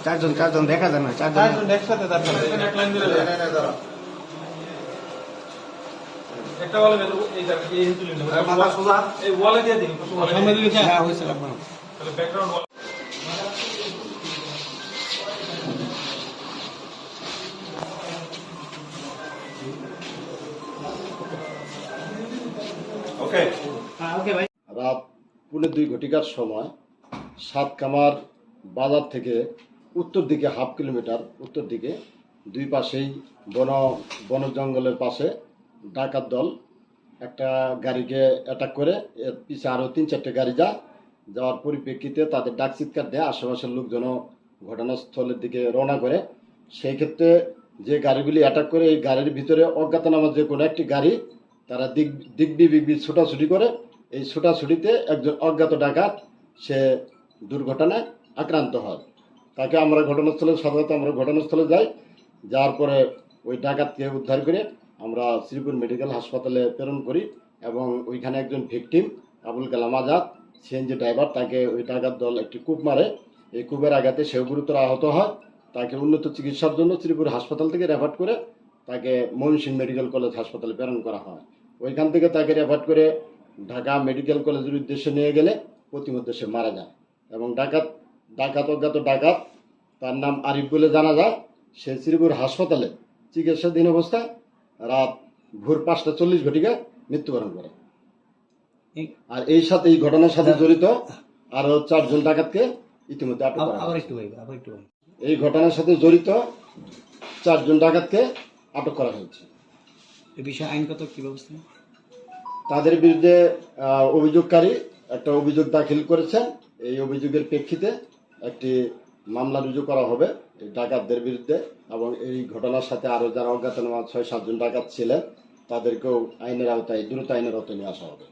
চারজন চারজন দেখা যায় না, চারজন একসাথে দাঁড়ানো এক লাইন ধরে একটা ওয়ালে এই তুলে নেব মাথা সোজা এই ওয়ালে দিয়ে দিন সামনে দিকে হ্যাঁ হইছে আপনার তাহলে ব্যাকগ্রাউন্ড ওয়াল ওকে ওকে ভাই। রাত 1:45 সময় সাতকামার বাজার থেকে উত্তর দিকে হাফ কিলোমিটার উত্তর দিকে দুই পাশেই বন জঙ্গলের পাশে ডাকাত দল একটা গাড়িকে অ্যাটাক করে এর পিছিয়ে আরও 3-4টে গাড়ি যাওয়ার পরিপ্রেক্ষিতে তাদের ডাক চিৎকার দেয়, আশেপাশের লোকজনও ঘটনাস্থলের দিকে রওনা করে। সেই ক্ষেত্রে যে গাড়িগুলি অ্যাটাক করে এই গাড়ির ভিতরে অজ্ঞাতনামা যে কোনো একটি গাড়ি তারা দিগ্বিদিক ছোটাছুটি করে। এই ছোটাছুটিতে একজন অজ্ঞাত ডাকাত সে দুর্ঘটনায় আক্রান্ত হয়। তাকে আমরা ঘটনাস্থলে যাই, যাওয়ার পরে ওই ডাকাতকে উদ্ধার করে আমরা শ্রীপুর মেডিকেল হাসপাতালে প্রেরণ করি এবং ওইখানে একজন victim Abul Kalam Azad CNG driver, তাকে ওই ডাকাত দল একটি কূপ মারে। এই কূপের আঘাতে সেও গুরুতর আহত হয়। তাকে উন্নত চিকিৎসার জন্য শ্রীপুর হাসপাতাল থেকে রেফার করে তাকে ময়মনসিংহ মেডিকেল কলেজ হাসপাতালে প্রেরণ করা হয়। ওইখান থেকে তাকে রেফার করে ঢাকা মেডিকেল কলেজের উদ্দেশ্যে নিয়ে গেলে প্রতিমধ্যে সে মারা যায় এবং অজ্ঞাত ডাকাত তার নাম আরিফ বলে জানা যায়। সে শ্রীপুর হাসপাতালে চিকিৎসাধীন অবস্থায় রাত ভোর 5:40 মৃত্যুবরণ করে। আর এই ঘটনার সাথে জড়িত আরো 4জন ডাকাতকে ইতিমধ্যে আটক করা হয়েছে। এই ঘটনার সাথে জড়িত 4জন ডাকাতকে আটক করা হয়েছে। এই বিষয়ে আইনগত কি ব্যবস্থা? তাদের বিরুদ্ধে অভিযোগকারী একটা অভিযোগ দাখিল করেছেন। এই অভিযোগের প্রেক্ষিতে একটি মামলা রুজু করা হবে এই ডাকাতদের বিরুদ্ধে এবং এই ঘটনার সাথে আরো যারা অজ্ঞাতনামা 6-7জন ডাকাত ছিলেন তাদেরকেও দ্রুত আইনের আওতায় নিয়ে আসা হবে।